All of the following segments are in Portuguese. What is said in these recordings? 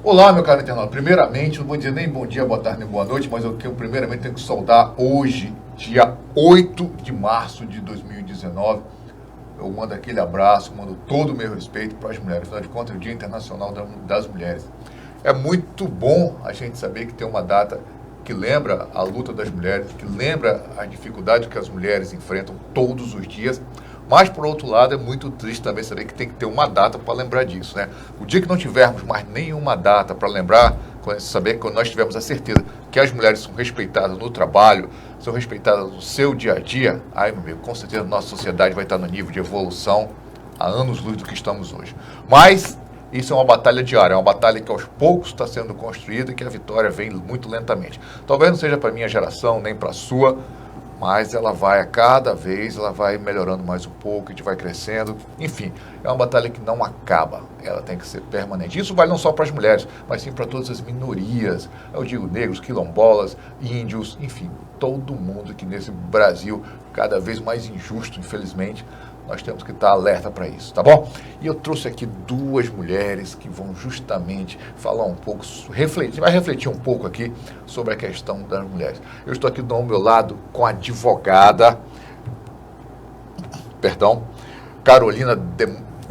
Olá, meu caro internauta. Primeiramente, não vou dizer nem bom dia, boa tarde, nem boa noite, mas eu primeiramente tenho que saudar hoje, dia 8 de março de 2019. Eu mando aquele abraço, mando todo o meu respeito para as mulheres. Afinal de contas, é o Dia Internacional das Mulheres. É muito bom a gente saber que tem uma data que lembra a luta das mulheres, que lembra a dificuldade que as mulheres enfrentam todos os dias. Mas, por outro lado, é muito triste também saber que tem que ter uma data para lembrar disso, né? O dia que não tivermos mais nenhuma data para lembrar, saber que nós tivermos a certeza que as mulheres são respeitadas no trabalho, são respeitadas no seu dia a dia, aí, meu amigo, com certeza a nossa sociedade vai estar no nível de evolução há anos-luz do que estamos hoje. Mas isso é uma batalha diária, é uma batalha que aos poucos está sendo construída e que a vitória vem muito lentamente. Talvez não seja para a minha geração, nem para a sua, mas ela vai a cada vez, ela vai melhorando mais um pouco, a gente vai crescendo. Enfim, é uma batalha que não acaba, ela tem que ser permanente. Isso vale não só para as mulheres, mas sim para todas as minorias. Eu digo negros, quilombolas, índios, enfim, todo mundo que nesse Brasil, cada vez mais injusto, infelizmente, nós temos que estar alerta para isso, tá bom? E eu trouxe aqui duas mulheres que vão justamente falar um pouco, vai refletir um pouco aqui sobre a questão das mulheres. Eu estou aqui do meu lado com a advogada, Carolina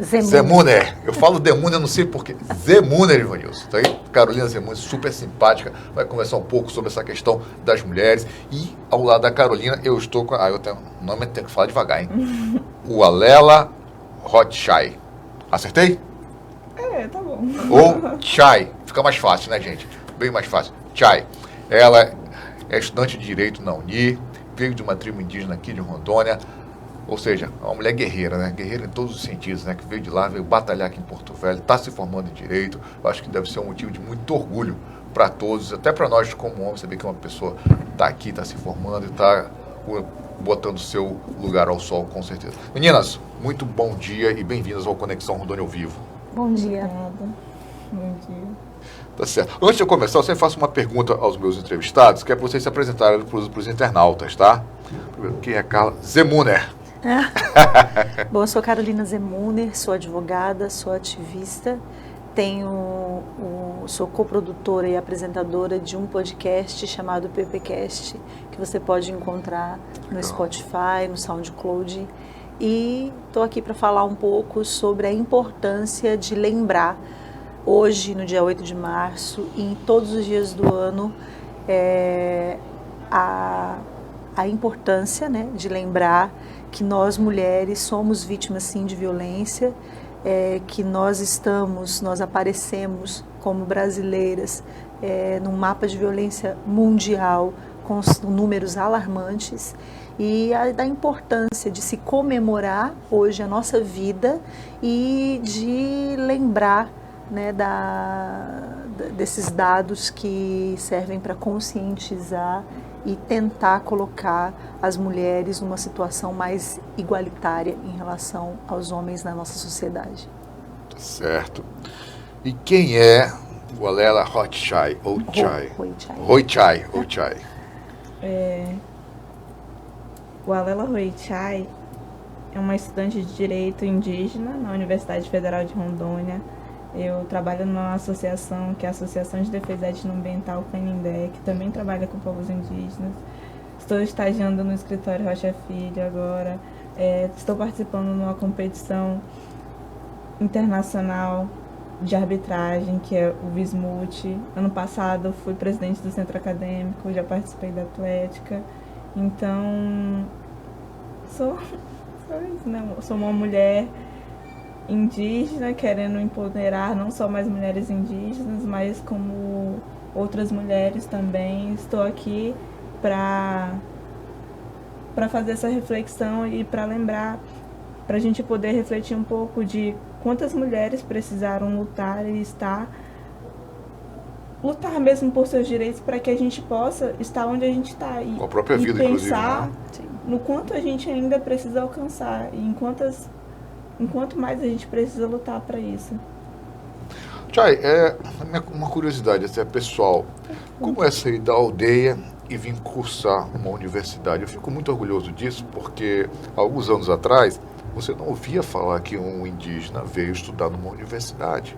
Zemuner. Eu falo Demuner, eu não sei porquê. Zemuner, Ivanilson. Tá aí? Carolina Zemuner, super simpática, vai conversar um pouco sobre essa questão das mulheres. E ao lado da Carolina, eu estou com... eu tenho o nome, tenho que falar devagar, hein? Walela Hotchai. Acertei? Tá bom. Ou Chai. Fica mais fácil, né, gente? Bem mais fácil. Chai. Ela é estudante de Direito na Uni, veio de uma tribo indígena aqui de Rondônia. Ou seja, é uma mulher guerreira, né? Guerreira em todos os sentidos, né? Que veio de lá, veio batalhar aqui em Porto Velho, está se formando em Direito. Eu acho que deve ser um motivo de muito orgulho para todos, até para nós como homens, saber que uma pessoa está aqui, está se formando e está botando o seu lugar ao sol, com certeza. Meninas, muito bom dia e bem-vindas ao Conexão Rondônia ao Vivo. Bom dia. Bom dia. Tá certo. Antes de eu começar, eu sempre faço uma pergunta aos meus entrevistados, que é para vocês se apresentarem para os internautas, tá? Primeiro, quem é Carla Zemuner? Bom, eu sou Carolina Zemuner, sou advogada, sou ativista, sou coprodutora e apresentadora de um podcast chamado PPcast, que você pode encontrar no Spotify, no SoundCloud, e estou aqui para falar um pouco sobre a importância de lembrar, hoje, no dia 8 de março, e em todos os dias do ano, a importância, né, de lembrar que nós mulheres somos vítimas sim de violência, que nós aparecemos como brasileiras num mapa de violência mundial com números alarmantes, e da importância de se comemorar hoje a nossa vida e de lembrar, né, desses dados que servem para conscientizar e tentar colocar as mulheres numa situação mais igualitária em relação aos homens na nossa sociedade. Certo. E quem é Walela Hotchai ou Chai? Hotchai ou Chai? Walela Hotchai é uma estudante de Direito Indígena na Universidade Federal de Rondônia. Eu trabalho numa associação, que é a Associação de Defesa Etnoambiental Canindé, que também trabalha com povos indígenas. Estou estagiando no escritório Rocha Filho agora. Estou participando numa competição internacional de arbitragem, que é o Vismut. Ano passado fui presidente do centro acadêmico, já participei da atlética. Então, sou isso, né? Sou uma mulher indígena, querendo empoderar não só mais mulheres indígenas, mas como outras mulheres também. Estou aqui para fazer essa reflexão e para lembrar, para a gente poder refletir um pouco de quantas mulheres precisaram lutar e lutar mesmo por seus direitos, para que a gente possa estar onde a gente está e, com a própria vida, pensar, inclusive, né? No quanto a gente ainda precisa alcançar e enquanto mais a gente precisa lutar para isso. Chay, uma curiosidade, até pessoal, como é sair da aldeia e vir cursar uma universidade? Eu fico muito orgulhoso disso, porque há alguns anos atrás, você não ouvia falar que um indígena veio estudar numa universidade.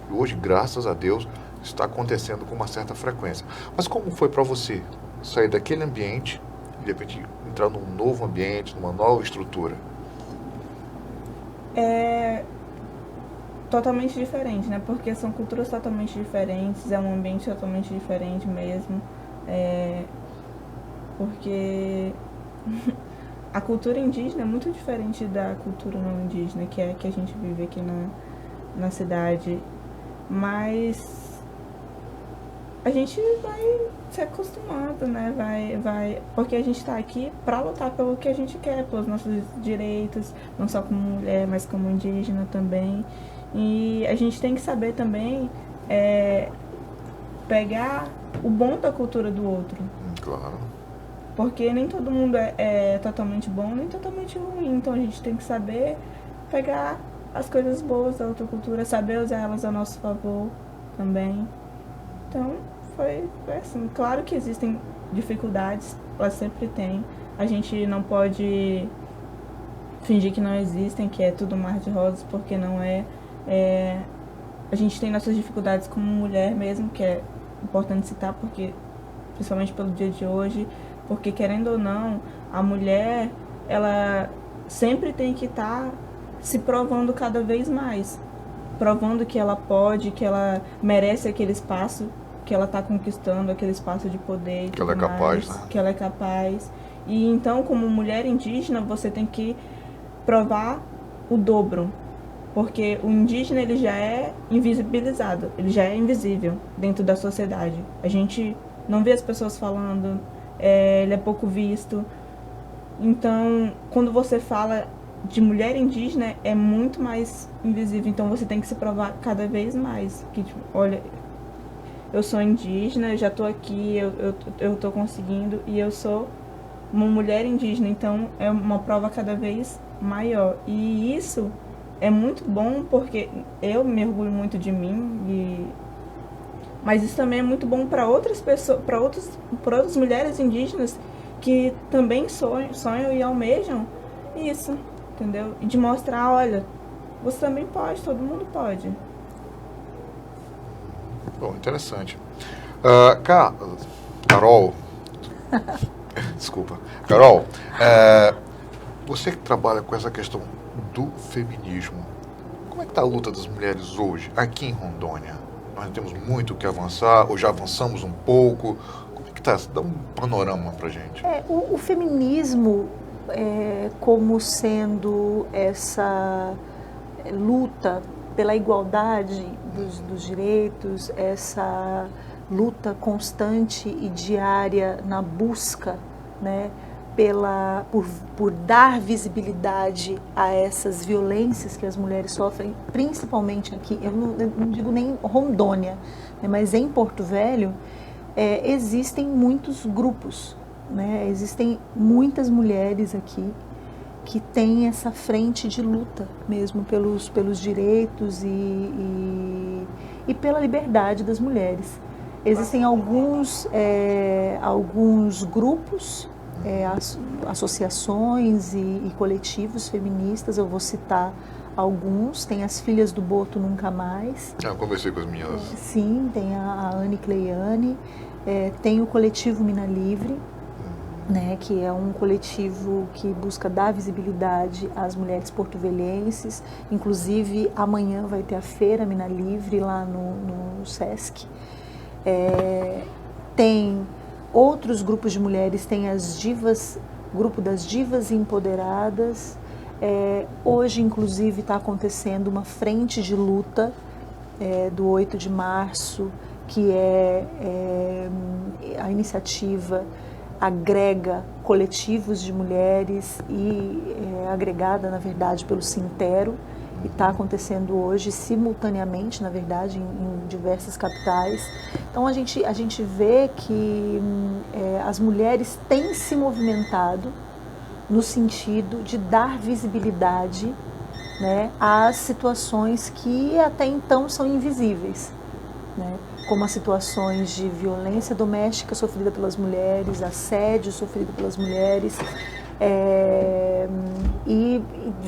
E hoje, graças a Deus, está acontecendo com uma certa frequência. Mas como foi para você sair daquele ambiente e de repente entrar num novo ambiente, numa nova estrutura? É totalmente diferente, né? Porque são culturas totalmente diferentes, é um ambiente totalmente diferente mesmo. Porque a cultura indígena é muito diferente da cultura não indígena, que é a que a gente vive aqui na cidade. Mas a gente vai se acostumando, né? Porque a gente está aqui para lutar pelo que a gente quer, pelos nossos direitos, não só como mulher, mas como indígena também. E a gente tem que saber também pegar o bom da cultura do outro. Claro. Porque nem todo mundo é totalmente bom, nem totalmente ruim. Então a gente tem que saber pegar as coisas boas da outra cultura, saber usar elas a nosso favor também. Então foi assim. Claro que existem dificuldades, elas sempre tem. A gente não pode fingir que não existem, que é tudo mar de rosas, porque não é. A gente tem nossas dificuldades como mulher mesmo, que é importante citar, porque principalmente pelo dia de hoje, porque querendo ou não, a mulher, ela sempre tem que estar se provando cada vez mais, provando que ela pode, que ela merece aquele espaço que ela está conquistando, aquele espaço de poder, que ela é capaz, né? Que ela é capaz. E então, como mulher indígena, você tem que provar o dobro, porque o indígena, ele já é invisibilizado, ele já é invisível dentro da sociedade. A gente não vê as pessoas falando, ele é pouco visto. Então, quando você fala de mulher indígena, é muito mais invisível. Então, você tem que se provar cada vez mais. Que, tipo, olha, eu sou indígena, eu já estou aqui, eu estou conseguindo, e eu sou uma mulher indígena. Então, é uma prova cada vez maior. E isso é muito bom, porque eu me orgulho muito de mim, mas isso também é muito bom para outras pessoas, para outras mulheres indígenas que também sonham e almejam isso, entendeu? E de mostrar, olha, você também pode, todo mundo pode. Bom, interessante. Carol, desculpa. Carol, você que trabalha com essa questão do feminismo, como é que está a luta das mulheres hoje, aqui em Rondônia? Nós temos muito o que avançar, ou já avançamos um pouco? Como é que está? Dá um panorama para a gente. O feminismo, como sendo essa luta pela igualdade dos direitos, essa luta constante e diária na busca, né, por dar visibilidade a essas violências que as mulheres sofrem, principalmente aqui, eu não digo nem Rondônia, né, mas em Porto Velho, existem muitos grupos, né, existem muitas mulheres aqui que têm essa frente de luta mesmo pelos direitos e pela liberdade das mulheres. Existem alguns grupos, associações e coletivos feministas, eu vou citar alguns. Tem as Filhas do Boto Nunca Mais. Eu conversei com as minhas. Sim, tem a Anne Cleiane, tem o coletivo Mina Livre, né, que é um coletivo que busca dar visibilidade às mulheres porto-velhenses. Inclusive, amanhã vai ter a Feira Mina Livre lá no Sesc. Tem outros grupos de mulheres, tem as divas, grupo das divas empoderadas. Hoje, inclusive, está acontecendo uma frente de luta do 8 de março, que a iniciativa agrega coletivos de mulheres e agregada, na verdade, pelo Sintero, e está acontecendo hoje simultaneamente, na verdade, em diversas capitais. Então a gente vê que as mulheres têm se movimentado no sentido de dar visibilidade, né, às situações que até então são invisíveis, né, como as situações de violência doméstica sofrida pelas mulheres, assédio sofrido pelas mulheres, e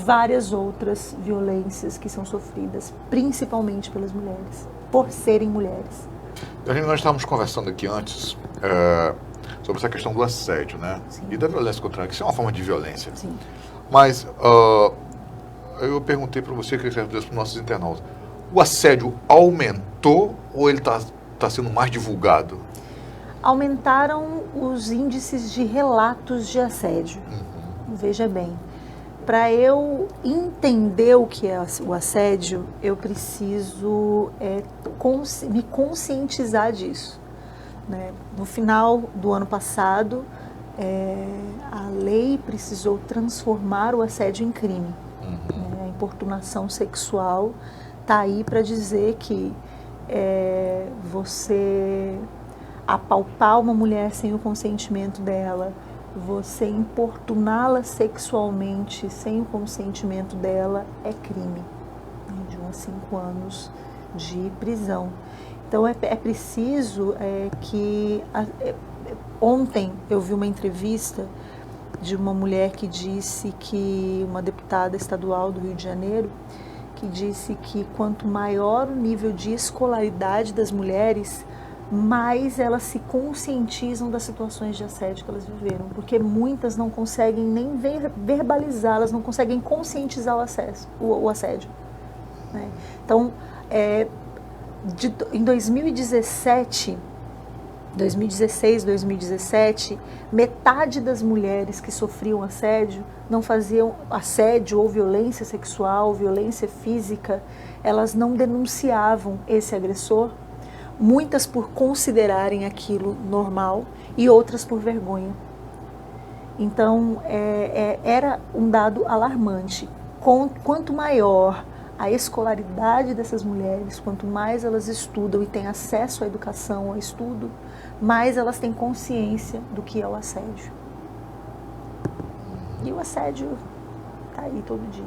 várias outras violências que são sofridas, principalmente pelas mulheres, por serem mulheres. Nós estávamos conversando aqui antes sobre essa questão do assédio, né? Sim. E da violência contra a mulher, que isso é uma forma de violência. Sim. Mas eu perguntei para você, que para os nossos internautas, o assédio aumentou ou ele está sendo mais divulgado? Aumentaram os índices de relatos de assédio. Veja bem, para eu entender o que é o assédio, eu preciso me conscientizar disso, né? No final do ano passado, a lei precisou transformar o assédio em crime. Né? A importunação sexual está aí para dizer que você apalpar uma mulher sem o consentimento dela, você importuná-la sexualmente sem o consentimento dela é crime, né, de 1 a 5 anos de prisão. Então é preciso que... Ontem eu vi uma entrevista de uma mulher que disse que, uma deputada estadual do Rio de Janeiro, que disse que quanto maior o nível de escolaridade das mulheres, mais elas se conscientizam das situações de assédio que elas viveram, porque muitas não conseguem nem verbalizar, elas não conseguem conscientizar o assédio. Né? Então, em 2016, 2017, metade das mulheres que sofriam assédio não faziam assédio ou violência sexual, violência física, elas não denunciavam esse agressor, muitas por considerarem aquilo normal e outras por vergonha. Então, era um dado alarmante. Quanto maior a escolaridade dessas mulheres, quanto mais elas estudam e têm acesso à educação, ao estudo, mais elas têm consciência do que é o assédio. E o assédio está aí todo dia.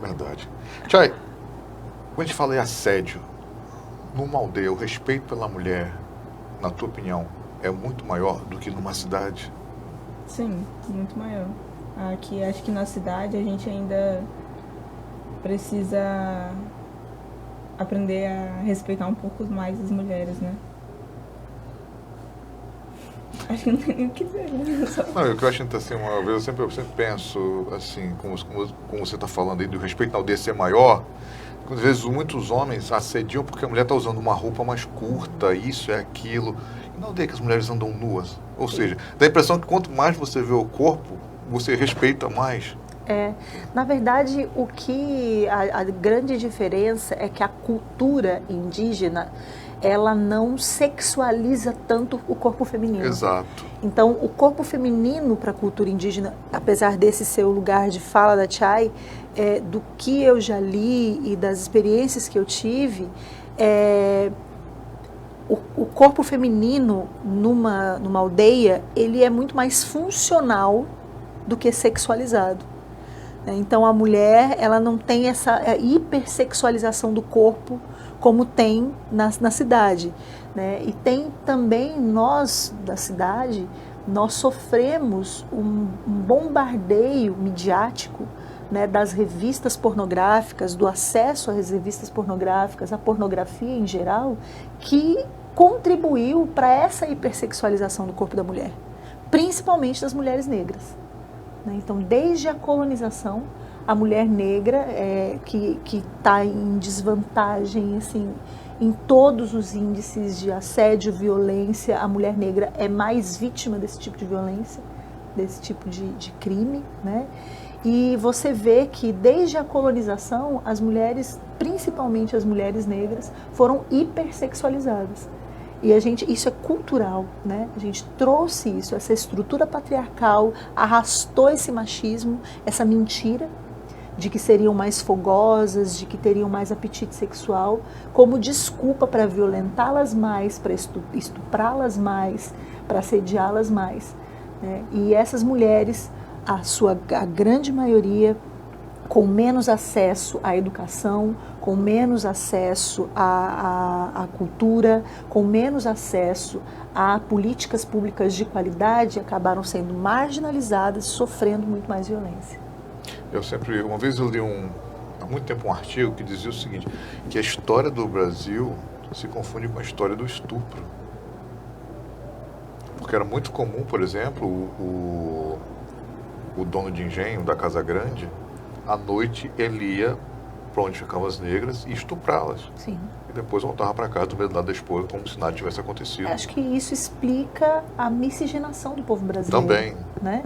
Verdade. Chay, quando a gente fala em assédio, numa aldeia, o respeito pela mulher, na tua opinião, é muito maior do que numa cidade? Sim, muito maior. Aqui, acho que na cidade a gente ainda precisa aprender a respeitar um pouco mais as mulheres, né? Acho que não tem nem o que dizer, né? Não, o que eu acho assim, uma vez eu sempre penso, assim, como você está falando aí, do respeito na aldeia ser maior. Às vezes muitos homens assediam porque a mulher está usando uma roupa mais curta, isso é aquilo. E na aldeia que as mulheres andam nuas. Ou seja, dá a impressão que quanto mais você vê o corpo, você respeita mais. Na verdade, a grande diferença é que a cultura indígena, ela não sexualiza tanto o corpo feminino. Exato. Então, o corpo feminino para a cultura indígena, apesar desse ser o lugar de fala da Chay, do que eu já li e das experiências que eu tive, o corpo feminino numa aldeia, ele é muito mais funcional do que sexualizado. Então, a mulher, ela não tem essa hipersexualização do corpo como tem na cidade, né? E tem também, nós da cidade, nós sofremos um bombardeio midiático, né, das revistas pornográficas, do acesso às revistas pornográficas, à pornografia em geral, que contribuiu para essa hipersexualização do corpo da mulher, principalmente das mulheres negras. Então, desde a colonização, a mulher negra, que está em desvantagem, assim, em todos os índices de assédio, violência, a mulher negra é mais vítima desse tipo de violência, desse tipo de crime, né? E você vê que desde a colonização, as mulheres, principalmente as mulheres negras, foram hipersexualizadas. E isso é cultural, né? A gente trouxe isso, essa estrutura patriarcal arrastou esse machismo, essa mentira de que seriam mais fogosas, de que teriam mais apetite sexual, como desculpa para violentá-las mais, para estuprá-las mais, para assediá-las mais, né? E essas mulheres, a grande maioria, com menos acesso à educação, com menos acesso à cultura, com menos acesso a políticas públicas de qualidade, acabaram sendo marginalizadas, sofrendo muito mais violência. Uma vez eu li há muito tempo um artigo que dizia o seguinte, que a história do Brasil se confunde com a história do estupro. Porque era muito comum, por exemplo, o dono de engenho da Casa Grande, à noite ele ia para onde ficavam as negras e estuprá-las. Sim. E depois voltava para casa do mesmo lado da esposa, como se nada tivesse acontecido. Acho que isso explica a miscigenação do povo brasileiro. Também. Né?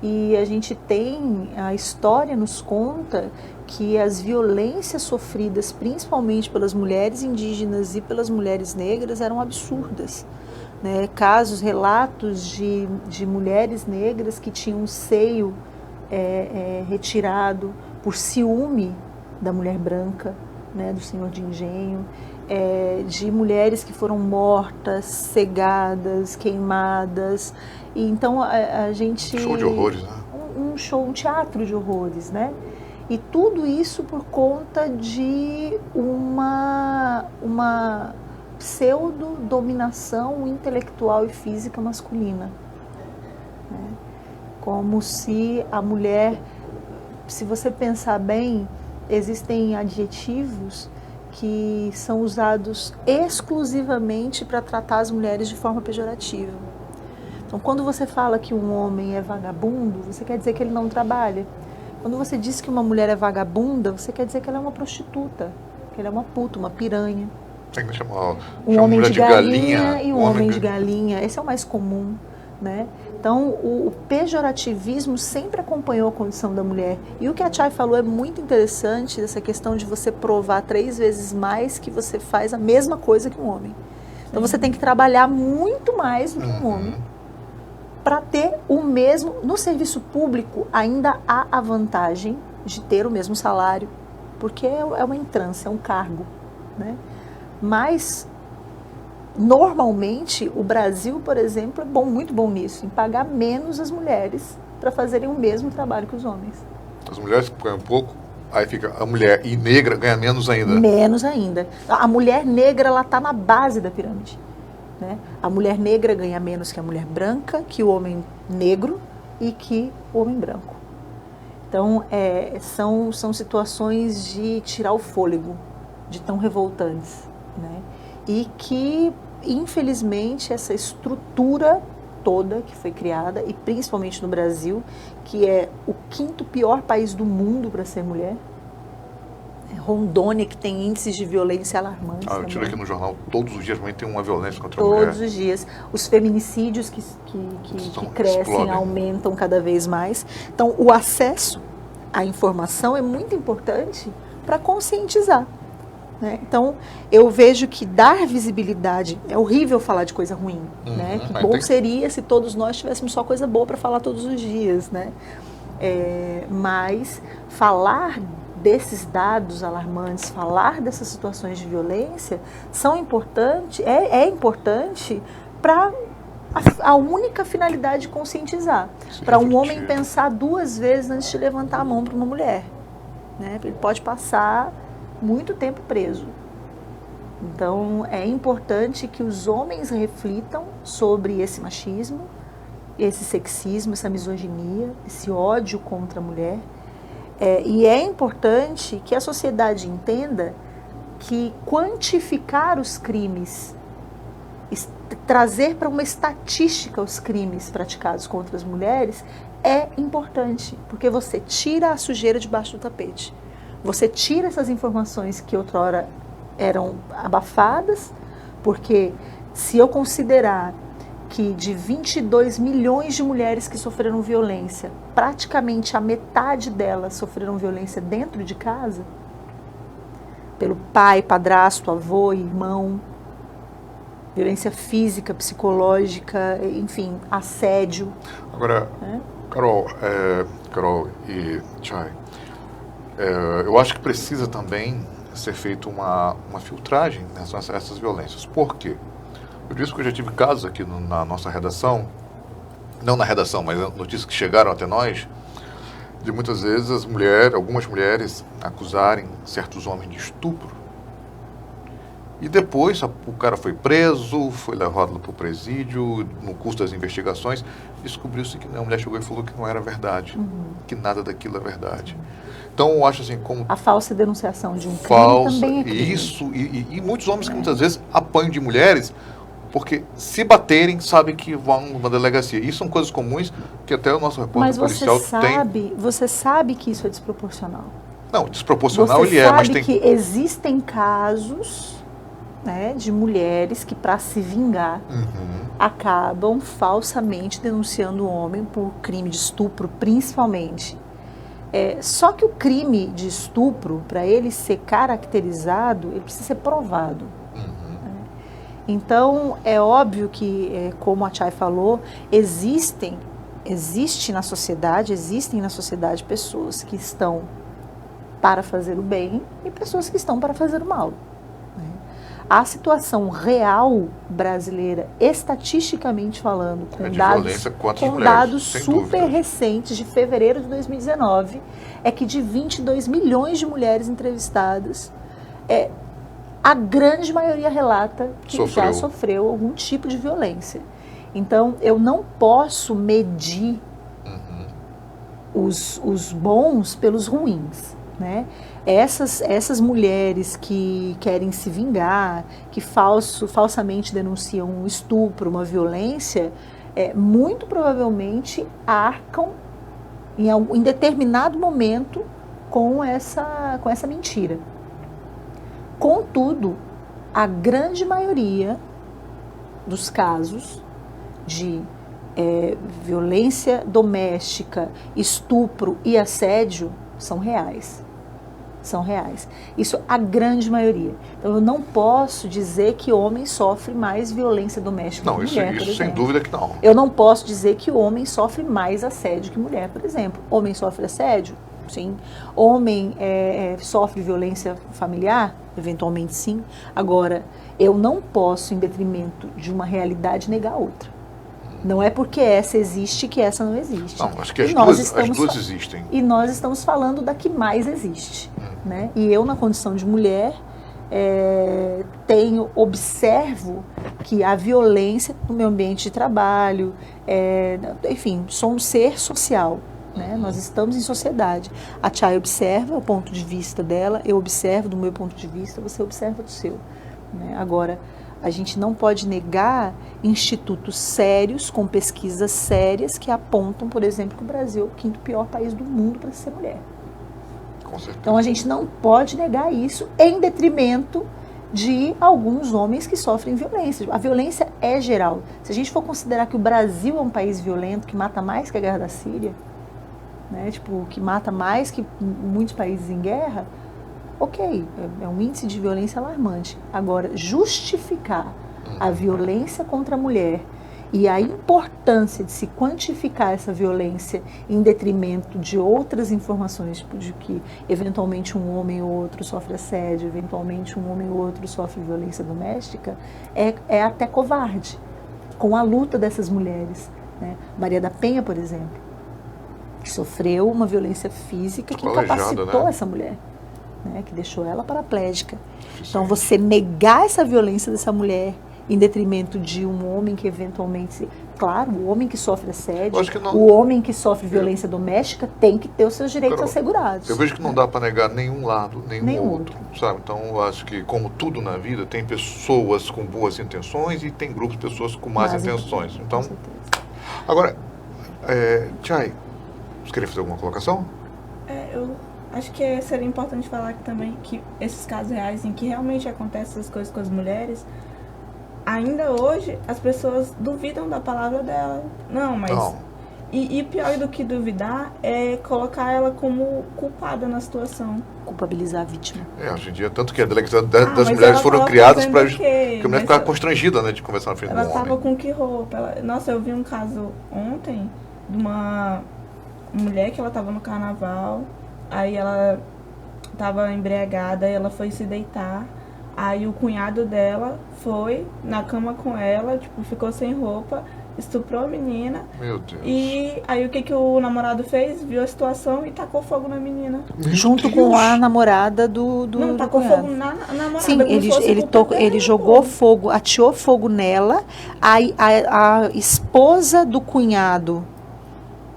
E a gente tem, a história nos conta que as violências sofridas principalmente pelas mulheres indígenas e pelas mulheres negras eram absurdas. Né? Casos, relatos de mulheres negras que tinham o seio retirado por ciúme da mulher branca, né, do senhor de engenho, de mulheres que foram mortas, cegadas, queimadas. E então a gente... Um show de horrores, né? Um teatro de horrores, né? E tudo isso por conta de uma pseudo-dominação intelectual e física masculina. Né? Como se a mulher, se você pensar bem, existem adjetivos que são usados exclusivamente para tratar as mulheres de forma pejorativa. Então, quando você fala que um homem é vagabundo, você quer dizer que ele não trabalha. Quando você diz que uma mulher é vagabunda, você quer dizer que ela é uma prostituta, que ela é uma puta, uma piranha. Tem que chamar um homem de galinha, galinha e um homem de galinha. Esse é o mais comum, né? Então, o pejorativismo sempre acompanhou a condição da mulher. E o que a Chay falou é muito interessante, essa questão de você provar 3 vezes mais que você faz a mesma coisa que um homem. Então, você tem que trabalhar muito mais do que um homem para ter o mesmo... No serviço público, ainda há a vantagem de ter o mesmo salário, porque é uma entrância, é um cargo, né? Mas... Normalmente, o Brasil, por exemplo, é muito bom nisso, em pagar menos as mulheres para fazerem o mesmo trabalho que os homens. As mulheres ganham pouco, aí fica a mulher e negra ganha menos ainda. Menos ainda. A mulher negra, ela está na base da pirâmide. Né? A mulher negra ganha menos que a mulher branca, que o homem negro e que o homem branco. Então, são situações de tirar o fôlego, de tão revoltantes. Né? E que... Infelizmente, essa estrutura toda que foi criada, e principalmente no Brasil, que é o 5º pior país do mundo para ser mulher, Rondônia, que tem índices de violência alarmantes. Eu tiro aqui no jornal, todos os dias também tem uma violência contra a mulher. Todos os dias. Os feminicídios que crescem, explodem, aumentam cada vez mais. Então, o acesso à informação é muito importante para conscientizar. Né? Então, eu vejo que dar visibilidade, é horrível falar de coisa ruim, né? Que bom seria se todos nós tivéssemos só coisa boa para falar todos os dias, né? Mas falar desses dados alarmantes, falar dessas situações de violência são importantes, é importante para a única finalidade de conscientizar, para um homem pensar 2 vezes antes de levantar a mão para uma mulher, né? Ele pode passar muito tempo preso. Então, é importante que os homens reflitam sobre esse machismo, esse sexismo, essa misoginia, esse ódio contra a mulher. E é importante que a sociedade entenda que quantificar os crimes, trazer para uma estatística os crimes praticados contra as mulheres é importante, porque você tira a sujeira debaixo do tapete. Você tira essas informações que outrora eram abafadas, porque se eu considerar que de 22 milhões de mulheres que sofreram violência, praticamente a metade delas sofreram violência dentro de casa, pelo pai, padrasto, avô, irmão, violência física, psicológica, enfim, assédio. Agora, Carol e Chay, eu acho que precisa também ser feita uma filtragem nessas violências. Por quê? Eu disse que eu já tive casos aqui na nossa redação, não na redação, mas notícias que chegaram até nós, de muitas vezes algumas mulheres acusarem certos homens de estupro E depois o cara foi preso, foi levado para o presídio, no curso das investigações, descobriu-se que a mulher chegou e falou que não era verdade, que nada daquilo é verdade. Então, eu acho assim, como... A falsa denunciação de um crime também é crime. Isso, e muitos homens que muitas vezes apanham de mulheres, porque se baterem, sabem que vão numa delegacia. Isso são coisas comuns que até o nosso repórter policial tem... Você sabe que isso é desproporcional. Não, desproporcional você ele é, mas sabe tem... que existem casos, né, de mulheres que, para se vingar, acabam falsamente denunciando o homem por crime de estupro, principalmente. Só que o crime de estupro, para ele ser caracterizado, ele precisa ser provado. Então, é óbvio que, como a Chay falou, existem na sociedade pessoas que estão para fazer o bem e pessoas que estão para fazer o mal. A situação real brasileira, estatisticamente falando, com dados super recentes de fevereiro de 2019, é que de 22 milhões de mulheres entrevistadas, a grande maioria relata que já sofreu algum tipo de violência. Então, eu não posso medir os bons pelos ruins, né? Essas mulheres que querem se vingar, que falsamente denunciam um estupro, uma violência, muito provavelmente arcam em determinado momento com essa mentira. Contudo, a grande maioria dos casos de violência doméstica, estupro e assédio são reais. São reais. Isso a grande maioria. Então eu não posso dizer que homem sofre mais violência doméstica que mulher, por exemplo. Sem dúvida que não. Eu não posso dizer que o homem sofre mais assédio que mulher, por exemplo. Homem sofre assédio? Sim. Homem sofre violência familiar? Eventualmente sim. Agora, eu não posso, em detrimento de uma realidade, negar outra. Não é porque essa existe que essa não existe. Não, acho que as duas existem. E nós estamos falando da que mais existe. Né? E eu, na condição de mulher, observo que a violência no meu ambiente de trabalho, enfim, sou um ser social. Né? Nós estamos em sociedade. A Chay observa o ponto de vista dela, eu observo do meu ponto de vista, você observa do seu. Né? Agora, a gente não pode negar institutos sérios, com pesquisas sérias, que apontam, por exemplo, que o Brasil é o quinto pior país do mundo para ser mulher. Com certeza. Então a gente não pode negar isso em detrimento de alguns homens que sofrem violência. A violência é geral. Se a gente for considerar que o Brasil é um país violento, que mata mais que a guerra da Síria, né, que mata mais que muitos países em guerra, ok, é um índice de violência alarmante. Agora, justificar a violência contra a mulher e a importância de se quantificar essa violência em detrimento de outras informações, tipo de que eventualmente um homem ou outro sofre assédio, eventualmente um homem ou outro sofre violência doméstica, é até covarde com a luta dessas mulheres. Né? Maria da Penha, por exemplo, que sofreu uma violência física que incapacitou, né, essa mulher. Né, que deixou ela paraplégica. Então, você negar essa violência dessa mulher em detrimento de um homem que eventualmente... Claro, o homem que sofre assédio, o homem que sofre violência doméstica tem que ter os seus direitos assegurados. Eu vejo que não dá para negar nenhum lado, nenhum outro. Sabe? Então, eu acho que, como tudo na vida, tem pessoas com boas intenções e tem grupos de pessoas com más intenções. Então, agora, Chay, você queria fazer alguma colocação? Eu acho que seria importante falar também que esses casos reais em que realmente acontecem essas coisas com as mulheres, ainda hoje as pessoas duvidam da palavra dela. Não, mas... Não. E pior do que duvidar é colocar ela como culpada na situação. Culpabilizar a vítima. Hoje em dia, tanto que a delegacia das mulheres foram criadas para que a mulher ficava constrangida, né, de conversar na frente do homem. Ela estava com que roupa? Nossa, eu vi um caso ontem de uma mulher que ela estava no carnaval. Aí ela estava embriagada e ela foi se deitar. Aí o cunhado dela foi na cama com ela, tipo, ficou sem roupa estuprou a menina. Meu Deus. E aí o que o namorado fez? Viu a situação e tacou fogo na menina. Meu Junto Deus. com a namorada do Não, do tacou cunhado. fogo na namorada. Sim, como se fosse culpa dela, ele jogou fogo, ateou fogo nela, a esposa do cunhado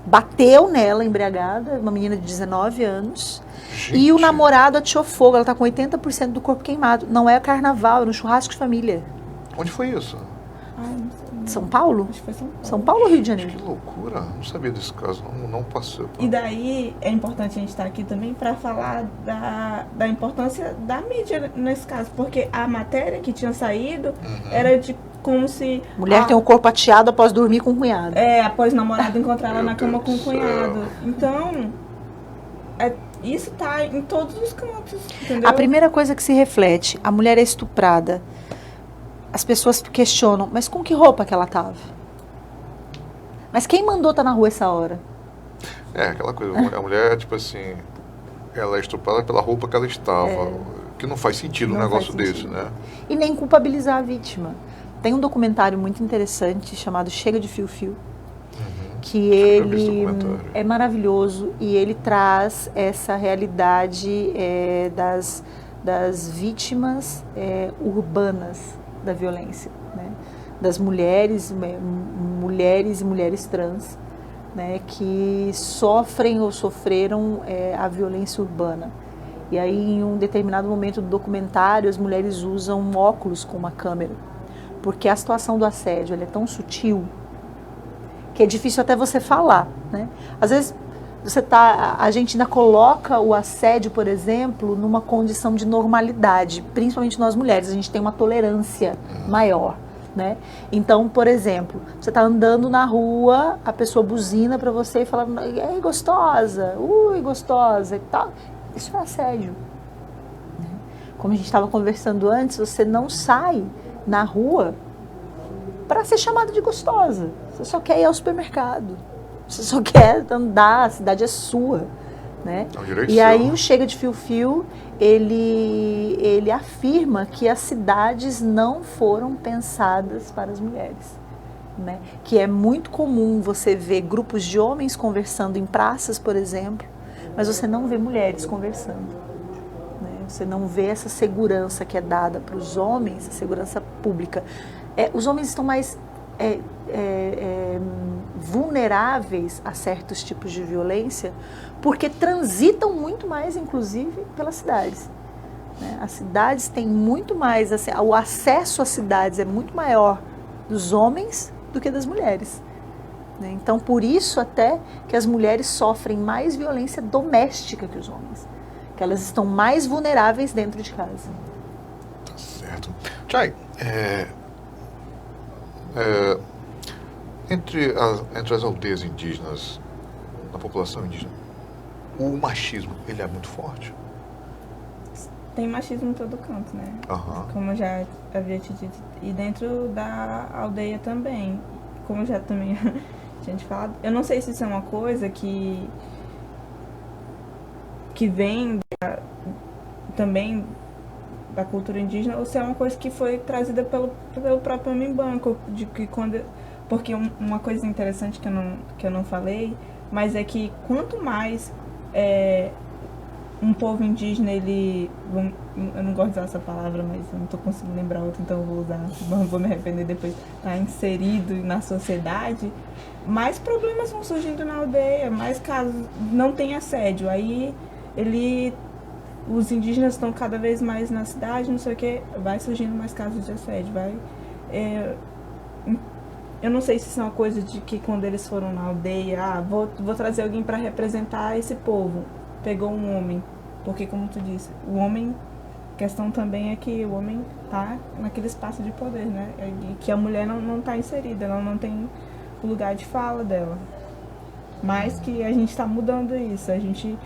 bateu nela, embriagada, uma menina de 19 anos, e o Gente. namorado ateou fogo, ela tá com 80% do corpo queimado. Não é carnaval, é no churrasco de família. Onde foi isso? Ai, não sei. São Paulo? Acho que foi São Paulo. São Paulo ou Rio de Que Janeiro? loucura. Não sabia desse caso. Não passou. E daí é importante a gente estar aqui também para falar da importância da mídia nesse caso, porque a matéria que tinha saído era de como se Mulher tem o corpo ateado após dormir com o cunhado. após o namorado encontrar ela Meu na cama Deus com o do cunhado. céu. Então, isso tá em todos os cantos, entendeu? A primeira coisa que se reflete, a mulher é estuprada. As pessoas questionam, mas com que roupa que ela tava? Mas quem mandou estar na rua essa hora? É, aquela coisa. A mulher, tipo assim, ela é estuprada pela roupa que ela estava. Que não faz sentido um Não negócio faz desse, sentido. né? E nem culpabilizar a vítima. Tem um documentário muito interessante chamado Chega de Fio-Fio, que eu vi esse ele documentário. é maravilhoso e ele traz essa realidade das vítimas urbanas da violência, né? Das mulheres e mulheres trans, né? Que sofrem ou sofreram a violência urbana. E aí, em um determinado momento do documentário, as mulheres usam óculos com uma câmera, porque a situação do assédio ela é tão sutil que é difícil até você falar, né? Às vezes a gente ainda coloca o assédio, por exemplo, numa condição de normalidade, principalmente nós mulheres, a gente tem uma tolerância maior, né? Então, por exemplo, você está andando na rua, a pessoa buzina para você e fala, ei, gostosa, ui, gostosa e tal. Isso é assédio. Como a gente estava conversando antes, você não sai na rua para ser chamada de gostosa. Você só quer ir ao supermercado. Você só quer andar, a cidade é sua, né? É um direito E seu, aí né? o Chega de Fio-Fio, ele afirma que as cidades não foram pensadas para as mulheres, né? Que é muito comum você ver grupos de homens conversando em praças, por exemplo, mas você não vê mulheres conversando, né? Você não vê essa segurança que é dada para os homens, a segurança pública. Os homens estão mais vulneráveis a certos tipos de violência porque transitam muito mais, inclusive, pelas cidades, né? As cidades têm muito mais, assim, o acesso às cidades é muito maior dos homens do que das mulheres, né? Então, por isso até que as mulheres sofrem mais violência doméstica que os homens, que elas estão mais vulneráveis dentro de casa. Tá certo. Chay, entre as aldeias indígenas, na população indígena, o machismo, ele é muito forte? Tem machismo em todo canto, né? Aham. Como eu já havia te dito. E dentro da aldeia também. Como eu já também tinha te falado. Eu não sei se isso é uma coisa que vem também da cultura indígena, ou se é uma coisa que foi trazida pelo próprio homem branco, de que porque uma coisa interessante que eu não falei, mas é que quanto mais um povo indígena, eu não gosto de usar essa palavra, mas eu não estou conseguindo lembrar outra, então eu vou usar, vou me arrepender depois, tá inserido na sociedade, mais problemas vão surgindo na aldeia, mais casos, não tem assédio, aí os indígenas estão cada vez mais na cidade, não sei o que, vai surgindo mais casos de assédio, eu não sei se isso é uma coisa de que quando eles foram na aldeia, vou trazer alguém para representar esse povo, pegou um homem, porque como tu disse, o homem, a questão também é que o homem tá naquele espaço de poder, né, e que a mulher não tá inserida, ela não tem o lugar de fala dela, mas que a gente tá mudando isso, a gente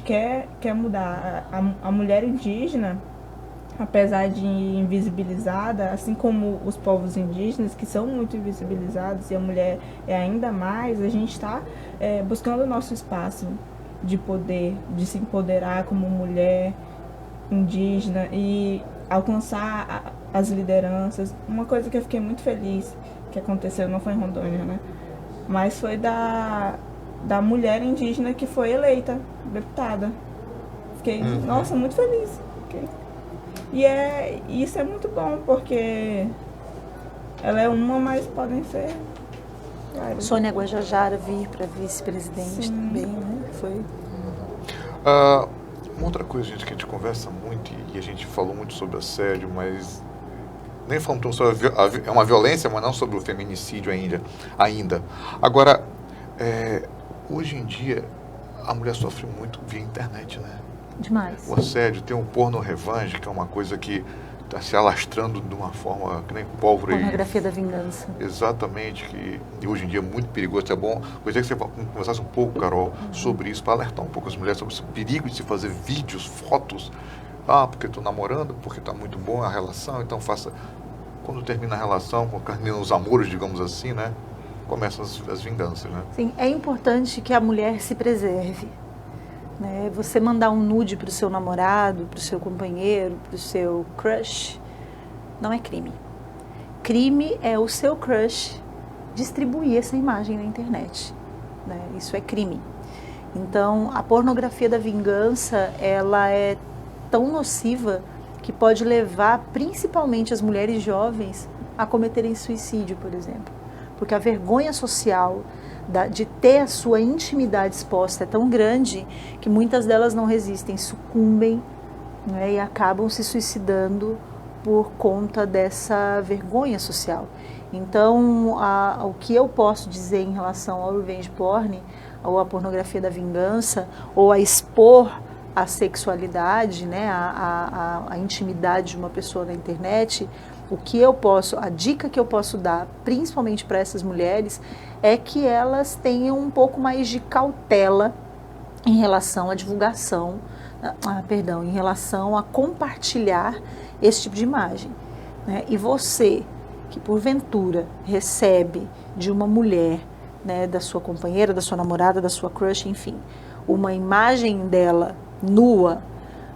quer mudar. A mulher indígena, apesar de invisibilizada, assim como os povos indígenas, que são muito invisibilizados, e a mulher é ainda mais, a gente está buscando o nosso espaço de poder, de se empoderar como mulher indígena e alcançar as lideranças. Uma coisa que eu fiquei muito feliz, que aconteceu, não foi em Rondônia, né? Mas foi da mulher indígena que foi eleita deputada. Fiquei, nossa, muito feliz. E isso é muito bom, porque ela é uma, mas podem ser várias. Sônia Guajajara vir para vice-presidente também, né? Foi. Uma outra coisa, gente, que a gente conversa muito e a gente falou muito sobre assédio, mas nem falamos tão sobre é uma violência, mas não sobre o feminicídio ainda. Agora, hoje em dia, a mulher sofre muito via internet, né? Demais. O assédio, tem o porno revenge, que é uma coisa que está se alastrando de uma forma que nem pólvora. Pornografia da vingança. Exatamente, que hoje em dia é muito perigoso. É bom, gostaria que você conversasse um pouco, Carol, sobre isso, para alertar um pouco as mulheres sobre esse perigo de se fazer vídeos, fotos. Porque estou namorando, porque está muito bom a relação, então faça. Quando termina a relação, quando termina os amoros, digamos assim, né? Começam as vinganças, né? Sim, é importante que a mulher se preserve. Né? Você mandar um nude para o seu namorado, para o seu companheiro, para o seu crush, não é crime. Crime é o seu crush distribuir essa imagem na internet. Né? Isso é crime. Então, a pornografia da vingança, ela é tão nociva que pode levar principalmente as mulheres jovens a cometerem suicídio, por exemplo. Porque a vergonha social de ter a sua intimidade exposta é tão grande que muitas delas não resistem, sucumbem, né, e acabam se suicidando por conta dessa vergonha social. Então, o que eu posso dizer em relação ao revenge porn, ou a pornografia da vingança, ou a expor a sexualidade, né, a intimidade de uma pessoa na internet, a dica que eu posso dar, principalmente para essas mulheres, é que elas tenham um pouco mais de cautela em relação à divulgação, em relação a compartilhar esse tipo de imagem. Né? E você, que porventura recebe de uma mulher, né, da sua companheira, da sua namorada, da sua crush, enfim, uma imagem dela nua,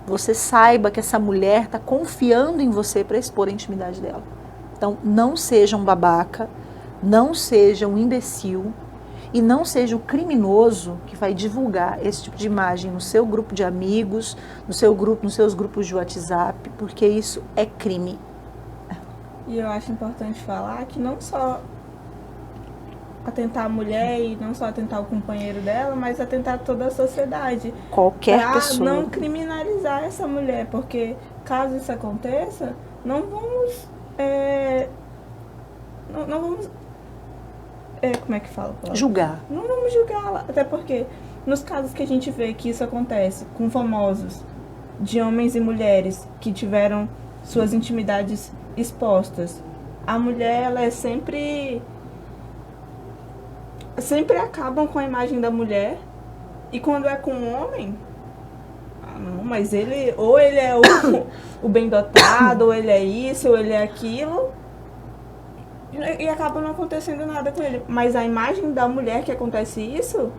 você saiba que essa mulher está confiando em você para expor a intimidade dela. Então, não seja um babaca, não seja um imbecil e não seja o criminoso que vai divulgar esse tipo de imagem no seu grupo de amigos, nos seus grupos de WhatsApp, porque isso é crime. E eu acho importante falar que não só atentar a mulher e não só atentar o companheiro dela, mas atentar toda a sociedade. Qualquer pessoa. Não criminalizar essa mulher, porque caso isso aconteça, não vamos... não vamos... como é que fala? Julgar. Não vamos julgá-la, até porque nos casos que a gente vê que isso acontece com famosos, de homens e mulheres que tiveram suas intimidades expostas, a mulher, ela é sempre acabam com a imagem da mulher, e quando é com um homem, não, mas ele é o bem dotado, ou ele é isso, ou ele é aquilo, e acaba não acontecendo nada com ele. Mas a imagem da mulher que acontece isso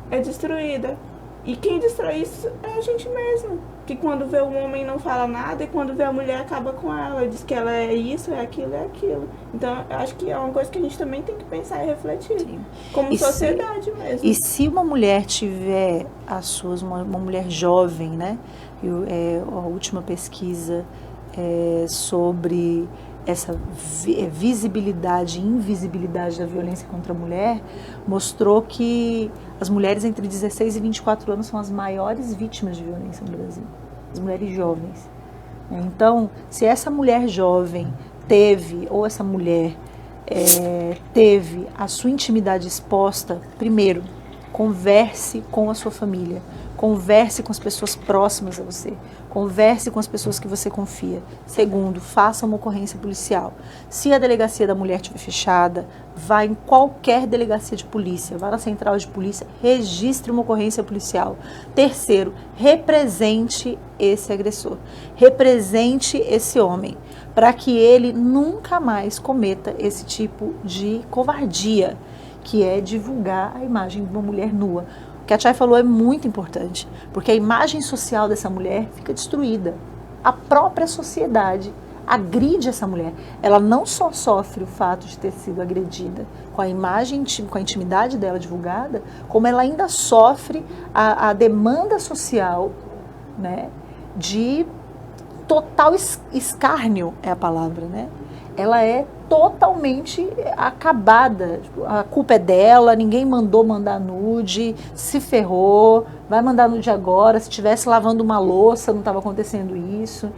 é destruída. E quem destrói isso é a gente mesmo. Que quando vê o homem não fala nada, e quando vê a mulher acaba com ela. Diz que ela é isso, é aquilo, é aquilo. Então, eu acho que é uma coisa que a gente também tem que pensar e refletir. Sim. Como sociedade mesmo. E se uma mulher tiver uma mulher jovem, né? A última pesquisa sobre essa visibilidade e invisibilidade da violência contra a mulher mostrou que as mulheres entre 16 e 24 anos são as maiores vítimas de violência no Brasil, as mulheres jovens. Então, se essa mulher jovem teve a sua intimidade exposta, primeiro, converse com a sua família, converse com as pessoas próximas a você, converse com as pessoas que você confia. Segundo, faça uma ocorrência policial. Se a delegacia da mulher estiver fechada, vá em qualquer delegacia de polícia, vá na central de polícia, registre uma ocorrência policial. Terceiro, represente esse agressor, represente esse homem, para que ele nunca mais cometa esse tipo de covardia, que é divulgar a imagem de uma mulher nua. O que a Chay falou é muito importante, porque a imagem social dessa mulher fica destruída. A própria sociedade agride essa mulher. Ela não só sofre o fato de ter sido agredida com a imagem, com a intimidade dela divulgada, como ela ainda sofre a demanda social, né, de total escárnio, é a palavra, né? Ela é totalmente acabada. A culpa é dela, ninguém mandou mandar nude, se ferrou, vai mandar nude agora, se estivesse lavando uma louça não estava acontecendo isso.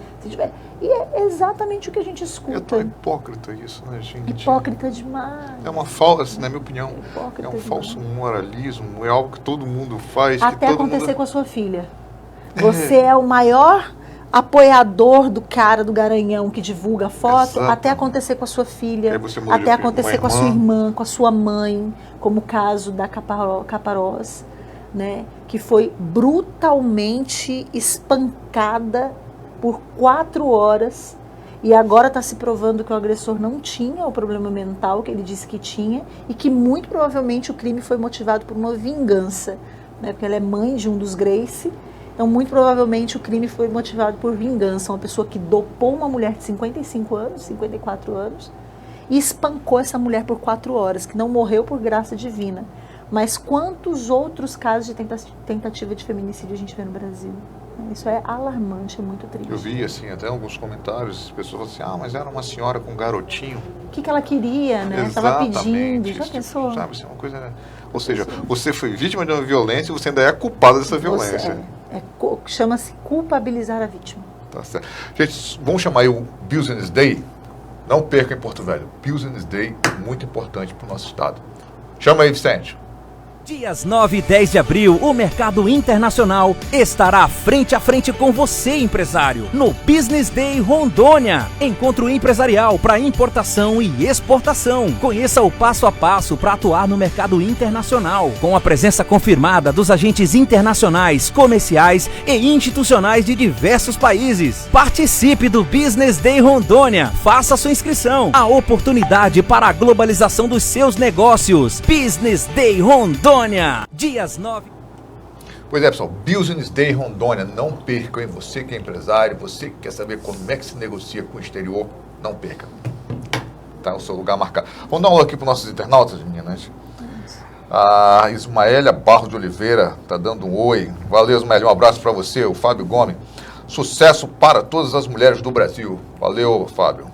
E é exatamente o que a gente escuta. É tão hipócrita isso, né, gente? Hipócrita demais. É uma falsa, na minha opinião, Hipócrita é um demais. falso moralismo, é algo que todo mundo faz. Até que todo acontecer mundo... com a sua filha. Você é o maior apoiador do cara do Garanhão que divulga a foto, Exato. até acontecer com a sua filha, Aí você muda até de acontecer uma com a sua irmã. irmã, com a sua mãe, como o caso da Caparós, né, que foi brutalmente espancada por 4 horas e agora está se provando que o agressor não tinha o problema mental que ele disse que tinha e que muito provavelmente o crime foi motivado por uma vingança, né, porque ela é mãe de um dos Gracie. Então, muito provavelmente, o crime foi motivado por vingança. Uma pessoa que dopou uma mulher de 55 anos, 54 anos, e espancou essa mulher por 4 horas, que não morreu por graça divina. Mas quantos outros casos de tentativa de feminicídio a gente vê no Brasil? Isso é alarmante, é muito triste. Eu vi, assim, até alguns comentários, as pessoas falaram assim, mas era uma senhora com um garotinho. O que ela queria, né? Estava pedindo, já pensou? Tipo, sabe, assim, uma coisa... Ou seja, você foi vítima de uma violência e você ainda é culpada dessa violência. Chama-se culpabilizar a vítima. Tá certo. Gente, vamos chamar aí o Business Day. Não perca em Porto Velho. Business Day, muito importante para o nosso estado. Chama aí, Vicente. Dias 9 e 10 de abril, o mercado internacional estará frente a frente com você, empresário, no Business Day Rondônia. Encontro empresarial para importação e exportação. Conheça o passo a passo para atuar no mercado internacional, com a presença confirmada dos agentes internacionais, comerciais e institucionais de diversos países. Participe do Business Day Rondônia. Faça sua inscrição. A oportunidade para a globalização dos seus negócios. Business Day Rondônia. Dias 9... Pois é, pessoal, Business Day Rondônia, não percam, hein? Você que é empresário, você que quer saber como é que se negocia com o exterior, não perca. Tá no seu lugar marcado. Vamos dar um alô aqui para os nossos internautas, meninas. A Ismaélia Barros de Oliveira tá dando um oi. Valeu, Ismaélia, um abraço para você. O Fábio Gomes. Sucesso para todas as mulheres do Brasil. Valeu, Fábio.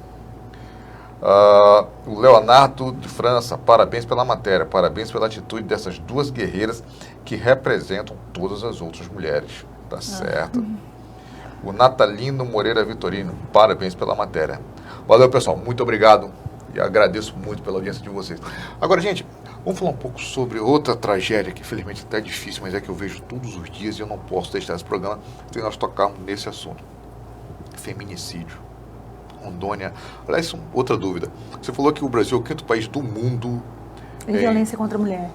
O Leonardo de França, parabéns pela matéria, parabéns pela atitude dessas 2 guerreiras que representam todas as outras mulheres. Tá certo. O Natalino Moreira Vitorino, parabéns pela matéria. Valeu, pessoal, muito obrigado e agradeço muito pela audiência de vocês. Agora, gente, vamos falar um pouco sobre outra tragédia que infelizmente até é difícil, mas é que eu vejo todos os dias e eu não posso deixar esse programa sem nós tocarmos nesse assunto. Feminicídio. Rondônia. Aliás, outra dúvida. Você falou que o Brasil é o 5º país do mundo em violência contra a mulher.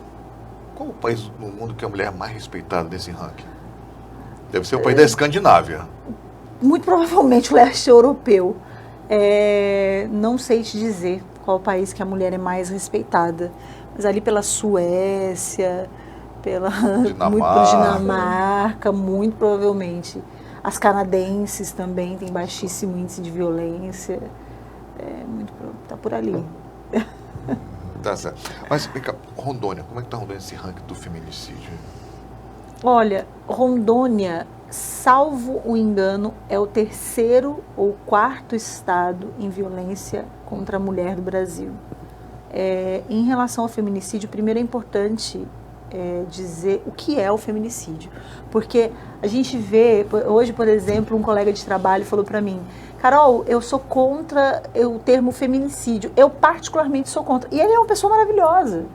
Qual o país no mundo que é a mulher mais respeitada nesse ranking? Deve ser o país da Escandinávia. Muito provavelmente o leste europeu. Não sei te dizer qual país que a mulher é mais respeitada. Mas ali pela Suécia, Dinamarca, muito provavelmente. As canadenses também têm baixíssimo índice de violência. Tá por ali. Tá certo. Mas, vem cá, Rondônia, como é que está Rondônia nesse ranking do feminicídio? Olha, Rondônia, salvo o engano, é o 3º ou 4º estado em violência contra a mulher do Brasil. Em relação ao feminicídio, primeiro é importante dizer o que é o feminicídio. Porque a gente vê, hoje, por exemplo, um colega de trabalho falou para mim, Carol, eu sou contra o termo feminicídio. Eu particularmente sou contra. E ele é uma pessoa maravilhosa,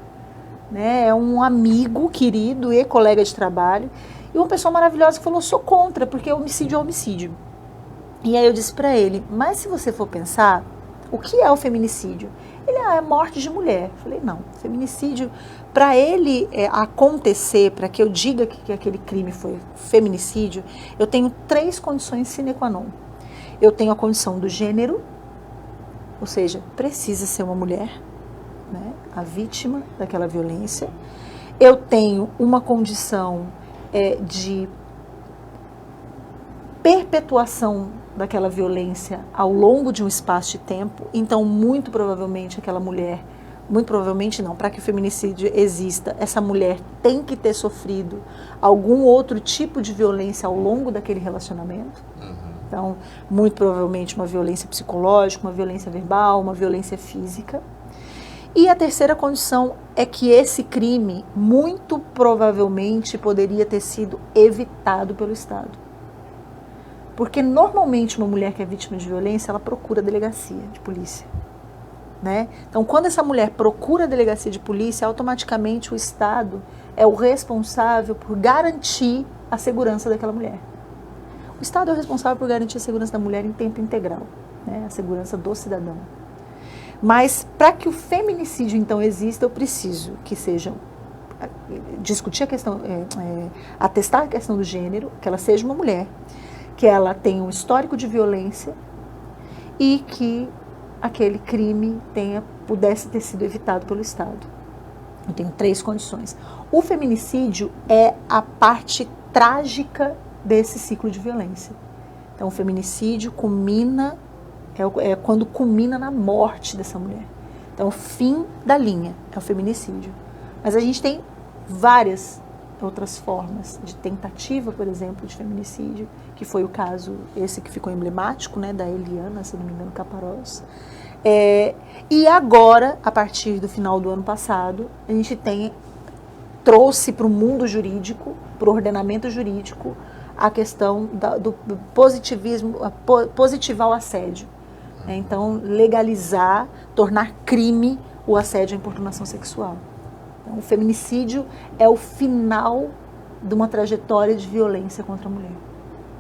né? É um amigo querido e colega de trabalho. E uma pessoa maravilhosa que falou, sou contra, porque homicídio é homicídio. E aí eu disse para ele, mas se você for pensar, o que é o feminicídio? Ele, é morte de mulher. Eu falei, não, feminicídio, para ele acontecer, para que eu diga que aquele crime foi feminicídio, eu tenho 3 condições sine qua non. Eu tenho a condição do gênero, ou seja, precisa ser uma mulher, né, a vítima daquela violência. Eu tenho uma condição de perpetuação daquela violência ao longo de um espaço de tempo, então muito provavelmente aquela mulher, muito provavelmente não, para que o feminicídio exista, essa mulher tem que ter sofrido algum outro tipo de violência ao longo daquele relacionamento. Então, muito provavelmente uma violência psicológica, uma violência verbal, uma violência física. E a terceira condição é que esse crime, muito provavelmente, poderia ter sido evitado pelo Estado. Porque, normalmente, uma mulher que é vítima de violência, ela procura a delegacia de polícia. Né? Então, quando essa mulher procura a delegacia de polícia, automaticamente o Estado é o responsável por garantir a segurança daquela mulher. O Estado é o responsável por garantir a segurança da mulher em tempo integral, né? A segurança do cidadão. Mas, para que o feminicídio, então, exista, eu preciso que sejam, discutir a questão, atestar a questão do gênero, que ela seja uma mulher, que ela tenha um histórico de violência e que aquele crime pudesse ter sido evitado pelo Estado. Eu tenho 3 condições. O feminicídio é a parte trágica desse ciclo de violência. Então, o feminicídio culmina, é quando culmina na morte dessa mulher. Então, o fim da linha é o feminicídio. Mas a gente tem várias outras formas de tentativa, por exemplo, de feminicídio, que foi o caso, esse que ficou emblemático, né, da Eliana, se não me engano, Caparós. E agora, a partir do final do ano passado, a gente trouxe para o mundo jurídico, para o ordenamento jurídico, a questão do positivismo, positivar o assédio. Então, legalizar, tornar crime o assédio e a importunação sexual. Então, o feminicídio é o final de uma trajetória de violência contra a mulher.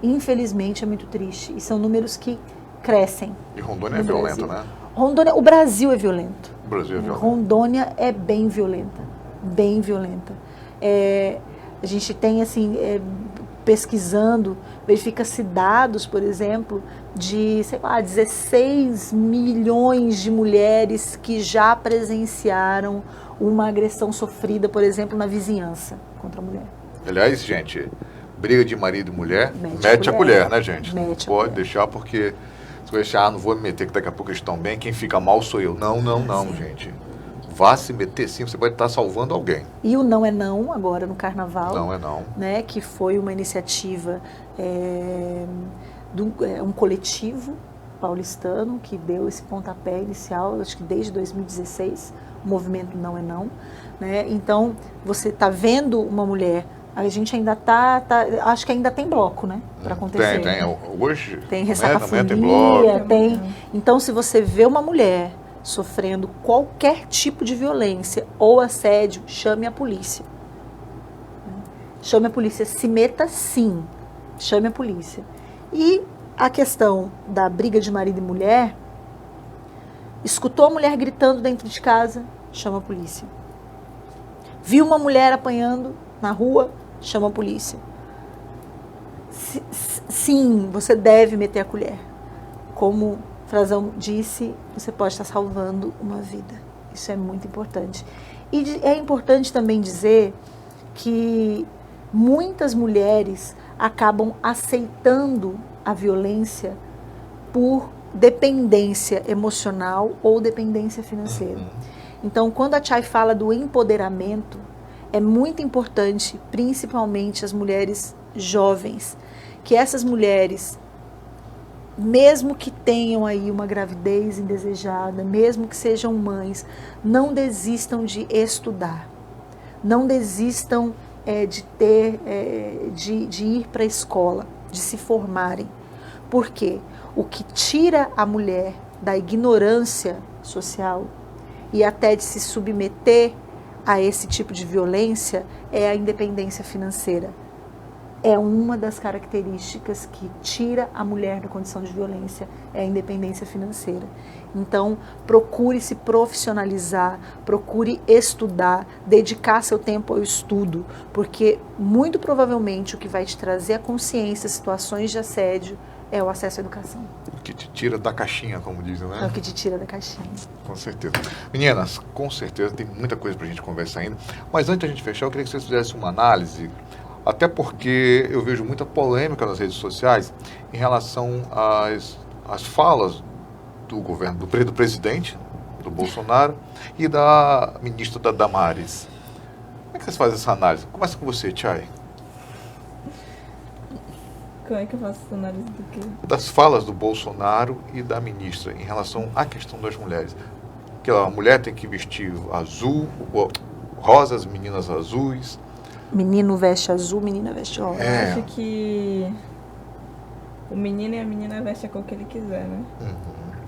Infelizmente, é muito triste. E são números que crescem. E Rondônia é violenta, né? O Brasil é violento. O Brasil é violento. Rondônia é bem violenta. Bem violenta. A gente tem, assim, pesquisando, verifica-se dados, por exemplo, de, 16 milhões de mulheres que já presenciaram uma agressão sofrida, por exemplo, na vizinhança contra a mulher. Aliás, gente, briga de marido e mulher, mete a colher, né, gente? Não pode deixar, porque se você deixar, não vou me meter, que daqui a pouco eles estão bem, quem fica mal sou eu. Não, gente. Vá se meter sim, você pode estar salvando alguém. E o Não é Não, agora no Carnaval. Não é Não. Né, que foi uma iniciativa um coletivo paulistano que deu esse pontapé inicial, acho que desde 2016, o movimento Não é Não. Né? Então, você está vendo uma mulher, a gente ainda acho que ainda tem bloco, né, para acontecer. Tem. Hoje tem ressacafonia, tem bloco. Então, se você vê uma mulher sofrendo qualquer tipo de violência ou assédio, chame a polícia. Chame a polícia, se meta sim, chame a polícia. E a questão da briga de marido e mulher, escutou a mulher gritando dentro de casa, chama a polícia. Viu uma mulher apanhando na rua, chama a polícia. Sim, você deve meter a colher. Como Frazão disse, você pode estar salvando uma vida. Isso é muito importante. E é importante também dizer que muitas mulheres acabam aceitando a violência por dependência emocional ou dependência financeira. Então, quando a Chay fala do empoderamento, é muito importante, principalmente as mulheres jovens, que essas mulheres, mesmo que tenham aí uma gravidez indesejada, mesmo que sejam mães, não desistam de estudar, não desistam de ir para a escola, de se formarem. Por quê? O que tira a mulher da ignorância social e até de se submeter a esse tipo de violência é a independência financeira. É uma das características que tira a mulher da condição de violência, é a independência financeira. Então, procure se profissionalizar, procure estudar, dedicar seu tempo ao estudo, porque muito provavelmente o que vai te trazer a consciência, situações de assédio, é o acesso à educação. O que te tira da caixinha, como dizem, né? É o que te tira da caixinha. Com certeza. Meninas, com certeza tem muita coisa pra gente conversar ainda, mas antes da gente fechar, eu queria que vocês fizessem uma análise Até porque eu vejo muita polêmica nas redes sociais em relação às falas do governo, do presidente, do Bolsonaro, e da ministra da Damares. Como é que vocês fazem essa análise? Começa com você, Chay. Como é que eu faço essa análise do quê? Das falas do Bolsonaro e da ministra em relação à questão das mulheres. Que a mulher tem que vestir azul, rosas, meninas azuis. Menino veste azul, menina veste rosa. Eu acho que o menino e a menina vestem a cor que ele quiser, né?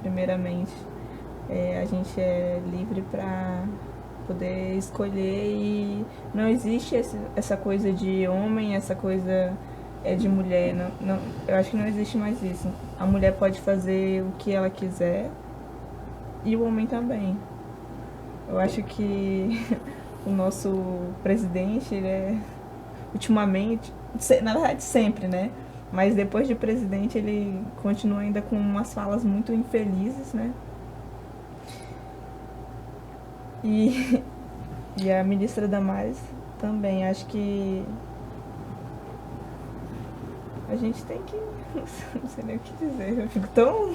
Primeiramente. A gente é livre para poder escolher e não existe essa coisa de homem, essa coisa de mulher. Não, eu acho que não existe mais isso. A mulher pode fazer o que ela quiser e o homem também. Eu acho que o nosso presidente, ele ultimamente, na verdade sempre, né? Mas depois de presidente ele continua ainda com umas falas muito infelizes, né? E a ministra Damares também. Acho que a gente tem que... Não sei nem o que dizer. Eu fico tão...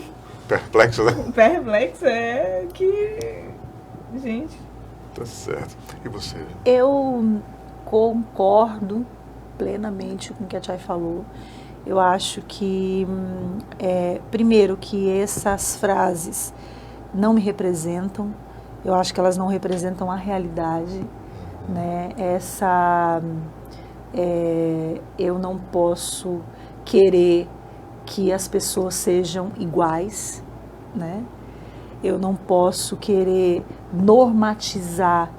Perplexo, né? Perplexo, que... Gente... Tá certo. E você? Eu concordo plenamente com o que a Chay falou. Eu acho que, primeiro, que essas frases não me representam. Eu acho que elas não representam a realidade, né? Eu não posso querer que as pessoas sejam iguais, né? Eu não posso querer normatizar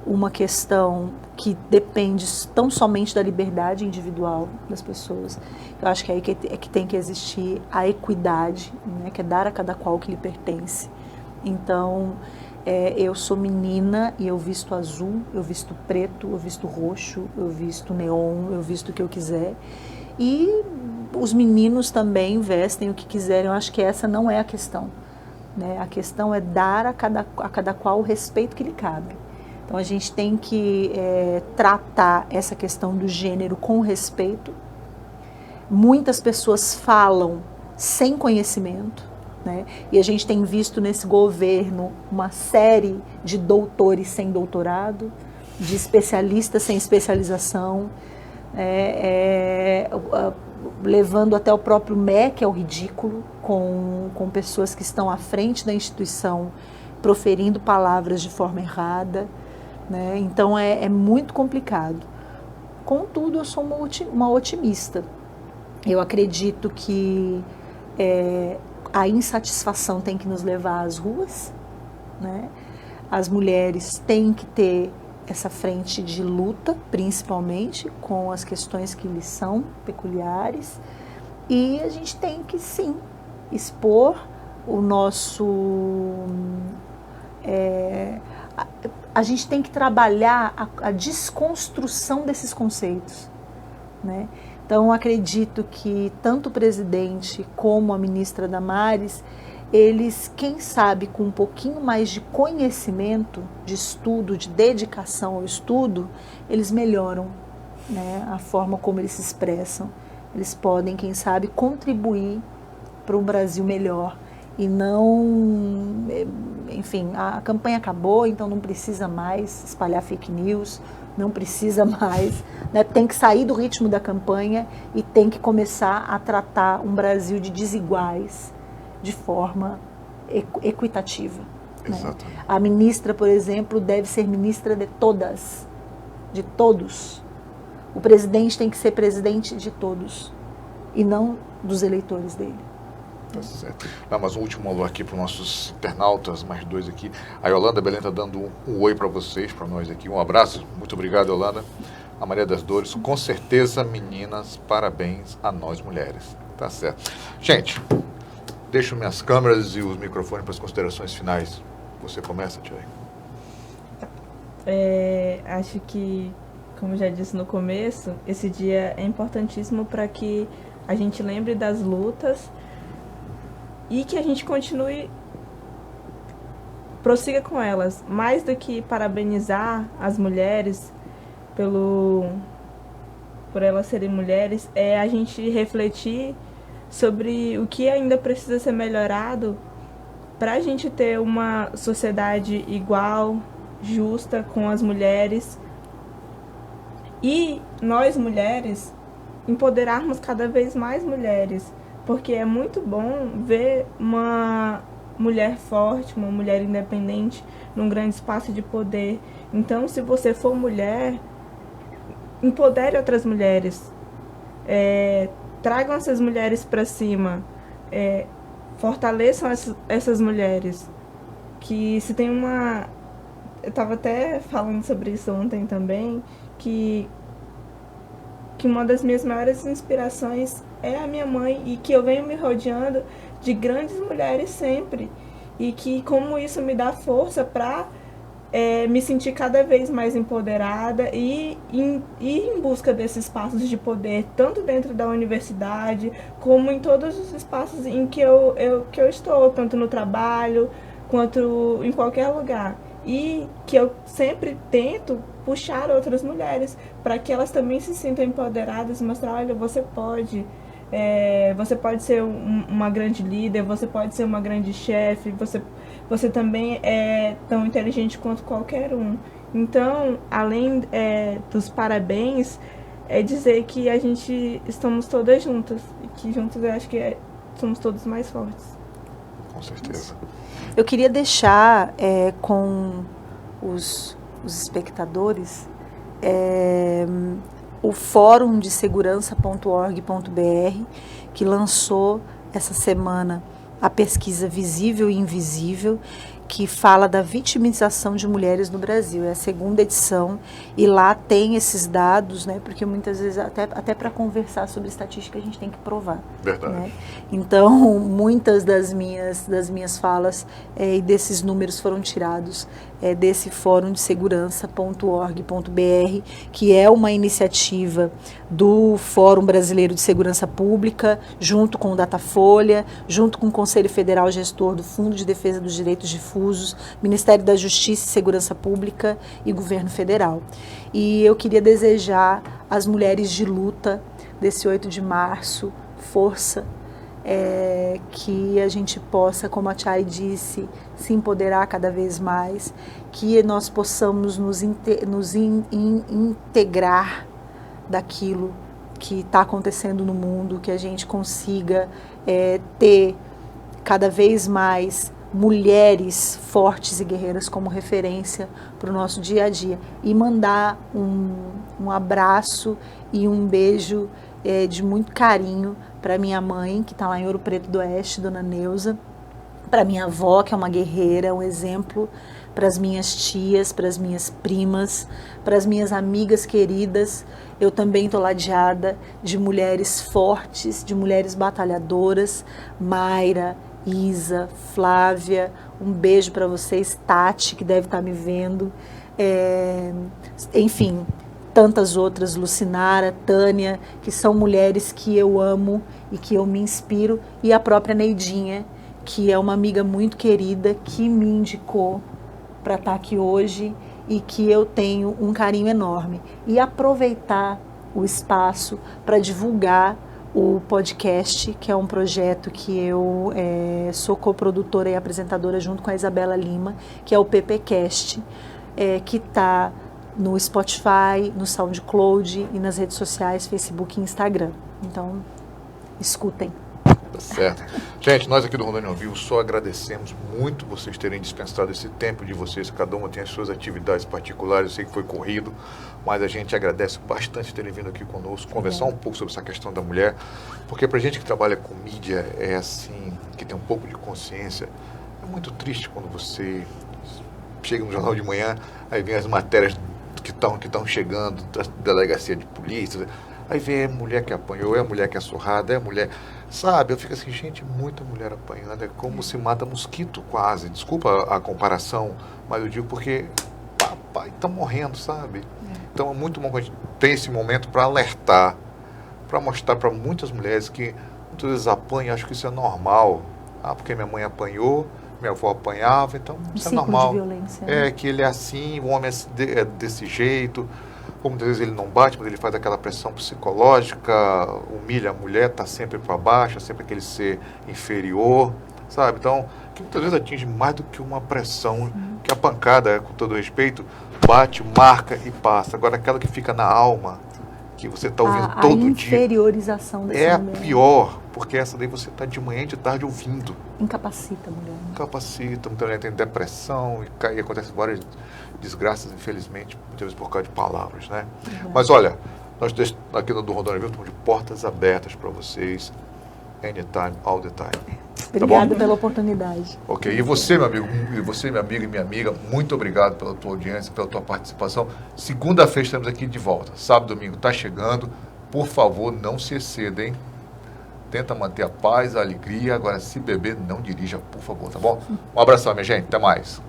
uma questão que depende tão somente da liberdade individual das pessoas. Eu acho que é aí que tem que existir a equidade, né? Que é dar a cada qual que lhe pertence. Então, eu sou menina e eu visto azul, eu visto preto, eu visto roxo, eu visto neon, eu visto o que eu quiser. E os meninos também vestem o que quiserem. Eu acho que essa não é a questão, né? A questão é dar a cada qual o respeito que lhe cabe. Então a gente tem que tratar essa questão do gênero com respeito. Muitas pessoas falam sem conhecimento, né? E a gente tem visto nesse governo uma série de doutores sem doutorado, de especialistas sem especialização, levando até o próprio MEC ao ridículo, com pessoas que estão à frente da instituição proferindo palavras de forma errada, né? Então é muito complicado. Contudo, eu sou uma otimista. Eu acredito que a insatisfação tem que nos levar às ruas, né? As mulheres têm que ter essa frente de luta, principalmente com as questões que lhes são peculiares, e a gente tem que, sim, expor o nosso... a gente tem que trabalhar a desconstrução desses conceitos, né? Então, acredito que tanto o presidente como a ministra Damares, eles, quem sabe, com um pouquinho mais de conhecimento, de estudo, de dedicação ao estudo, eles melhoram, né, a forma como eles se expressam. Eles podem, quem sabe, contribuir para um Brasil melhor. E não, enfim, a campanha acabou, então não precisa mais espalhar fake news, não precisa mais, né? Tem que sair do ritmo da campanha e tem que começar a tratar um Brasil de desiguais de forma equitativa. Né? A ministra, por exemplo, deve ser ministra de todas, de todos. O presidente tem que ser presidente de todos e não dos eleitores dele. Tá certo. Mas um último alô aqui para os nossos internautas, mais dois aqui. A Yolanda Belém está dando um oi para vocês, para nós aqui. Um abraço. Muito obrigado, Yolanda. A Maria das Dores. Com certeza, meninas, parabéns a nós mulheres. Tá certo. Gente, deixo minhas câmeras e os microfones para as considerações finais. Você começa, Tiago? Acho que, como já disse no começo, esse dia é importantíssimo para que a gente lembre das lutas e que a gente prossiga com elas. Mais do que parabenizar as mulheres por elas serem mulheres, é a gente refletir sobre o que ainda precisa ser melhorado para a gente ter uma sociedade igual, justa com as mulheres e nós mulheres empoderarmos cada vez mais mulheres, porque é muito bom ver uma mulher forte, uma mulher independente num grande espaço de poder. Então, se você for mulher, empodere outras mulheres, tragam essas mulheres para cima, fortaleçam essas mulheres. Que se tem uma... Eu estava até falando sobre isso ontem também, que uma das minhas maiores inspirações é a minha mãe, e que eu venho me rodeando de grandes mulheres sempre, e que como isso me dá força para me sentir cada vez mais empoderada e ir em busca desses espaços de poder, tanto dentro da universidade, como em todos os espaços em que eu estou, tanto no trabalho, quanto em qualquer lugar. E que eu sempre tento puxar outras mulheres, para que elas também se sintam empoderadas e mostrar, olha, você pode ser uma grande líder, você pode ser uma grande chefe, você também é tão inteligente quanto qualquer um. Então, além dos parabéns, é dizer que a gente estamos todas juntas, e que juntas eu acho que somos todos mais fortes. Com certeza. Eu queria deixar com os espectadores o Fórum de Segurança.org.br, que lançou essa semana a pesquisa Visível e Invisível, que fala da vitimização de mulheres no Brasil. É a segunda edição e lá tem esses dados, né? Porque muitas vezes até para conversar sobre estatística a gente tem que provar. Verdade. Né? Então, muitas das minhas falas e desses números foram tirados desse Fórum de Segurança.org.br, que é uma iniciativa do Fórum Brasileiro de Segurança Pública, junto com o Datafolha, junto com o Conselho Federal Gestor do Fundo de Defesa dos Direitos Difusos, Ministério da Justiça e Segurança Pública e Governo Federal. E eu queria desejar às mulheres de luta desse 8 de março força, que a gente possa, como a Chay disse, se empoderar cada vez mais, que nós possamos nos integrar daquilo que está acontecendo no mundo, que a gente consiga ter cada vez mais mulheres fortes e guerreiras como referência para o nosso dia a dia. E mandar um abraço e um beijo de muito carinho para minha mãe, que está lá em Ouro Preto do Oeste, Dona Neuza, para minha avó, que é uma guerreira, um exemplo, para as minhas tias, para as minhas primas, para as minhas amigas queridas. Eu também estou ladeada de mulheres fortes, de mulheres batalhadoras, Mayra, Isa, Flávia, um beijo para vocês, Tati, que deve estar me vendo, enfim, tantas outras, Lucinara, Tânia, que são mulheres que eu amo e que eu me inspiro, e a própria Neidinha, que é uma amiga muito querida, que me indicou para estar aqui hoje e que eu tenho um carinho enorme. E aproveitar o espaço para divulgar o podcast, que é um projeto que eu sou coprodutora e apresentadora junto com a Isabela Lima, que é o PPcast, que está no Spotify, no SoundCloud e nas redes sociais, Facebook e Instagram. Então, escutem. Tá certo. Gente, nós aqui do Rondônia ao Vivo só agradecemos muito vocês terem dispensado esse tempo de vocês. Cada uma tem as suas atividades particulares, eu sei que foi corrido, mas a gente agradece bastante terem vindo aqui conosco, conversar um pouco sobre essa questão da mulher, porque pra gente que trabalha com mídia, assim, que tem um pouco de consciência, é muito triste quando você chega no jornal de manhã, aí vem as matérias que estão chegando da delegacia de polícia, aí vem a mulher que apanhou, é a mulher que é surrada, é a mulher... Sabe, eu fico assim, gente, muita mulher apanhando, é como se mata mosquito quase. Desculpa a comparação, mas eu digo porque papai estão morrendo, sabe? Então é muito bom que a gente tem esse momento para alertar, para mostrar para muitas mulheres que muitas vezes apanham, acho que isso é normal. Ah, porque minha mãe apanhou, minha avó apanhava, então isso é normal. De violência, né? Que ele é assim, o homem é desse jeito. como muitas vezes ele não bate, mas ele faz aquela pressão psicológica, humilha a mulher, está sempre para baixo, é sempre aquele ser inferior, sabe? Então, que muitas vezes atinge mais do que uma pressão, que a pancada, com todo respeito, bate, marca e passa. Agora, aquela que fica na alma, que você está ouvindo todo dia, a inferiorização desse é a mulher. pior, porque essa daí você está de manhã e de tarde ouvindo. Incapacita a mulher. Incapacita, muita mulher tem depressão e acontece várias desgraças, infelizmente, muitas vezes por causa de palavras, né? Mas olha, nós aqui no do Rondônia Viu estamos de portas abertas para vocês, anytime, all the time. Obrigada pela oportunidade. Ok, e você, meu amigo, meu amigo e minha amiga, muito obrigado pela tua audiência, pela tua participação. Segunda-feira estaremos aqui de volta. Sábado, domingo está chegando. Por favor, não se exceda, hein? Tenta manter a paz, a alegria. Agora, se beber, não dirija, por favor, tá bom? Um abração, minha gente. Até mais.